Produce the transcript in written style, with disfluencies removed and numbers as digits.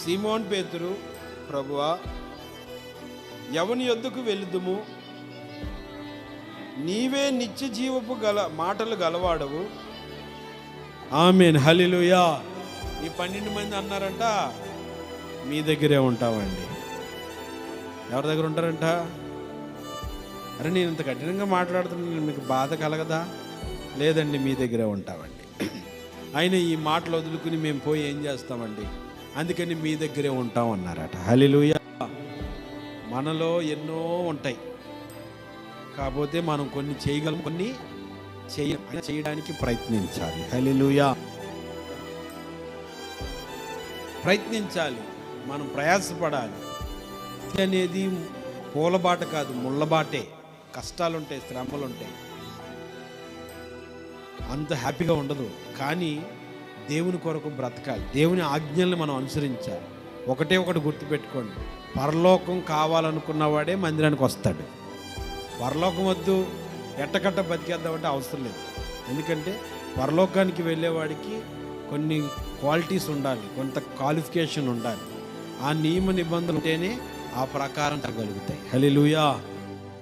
సీమోన్ పేతురు, ప్రభువా, ఎవని యొద్దకు వెళుదుము? నీవే నిత్య జీవపు మాటలు గలవాడవు. ఆమేన్, హల్లెలూయా. ఈ 12 మంది అన్నారంట, మీ దగ్గరే ఉంటామండి. ఎవరి దగ్గర ఉంటారంట? అరే, నేను ఇంత కఠినంగా మాట్లాడుతున్నాను, మీకు బాధ కలగదా? లేదండి, మీ దగ్గరే ఉంటామండి. ఆయన ఈ మాటలు వదులుకుని మేము పోయి ఏం చేస్తామండి, అందుకని మీ దగ్గరే ఉంటాం అన్నారట. హల్లెలూయా. మనలో ఎన్నో ఉంటాయి, కాకపోతే మనం కొన్ని చేయగలం, కొన్ని చేయడానికి ప్రయత్నించాలి. హల్లెలూయా. ప్రయత్నించాలి, మనం ప్రయాసపడాలి. అనేది పూలబాట కాదు, ముళ్ళబాటే. కష్టాలుంటాయి, శ్రమలుంటాయి, అంత హ్యాపీగా ఉండదు. కానీ దేవుని కొరకు బ్రతకాలి, దేవుని ఆజ్ఞల్ని మనం అనుసరించాలి. ఒకటే ఒకటి గుర్తుపెట్టుకోండి, పరలోకం కావాలనుకున్నవాడే మందిరానికి వస్తాడు. పరలోకం వద్దు, ఎట్టకట్ట బతికేద్దామంటే అవసరం లేదు. ఎందుకంటే పరలోకానికి వెళ్ళేవాడికి కొన్ని క్వాలిటీస్ ఉండాలి, కొంత క్వాలిఫికేషన్ ఉండాలి. ఆ నియమ నిబంధనలు ఉంటేనే ఆ ప్రకారం జరగలుగుతాయి. హల్లెలూయా.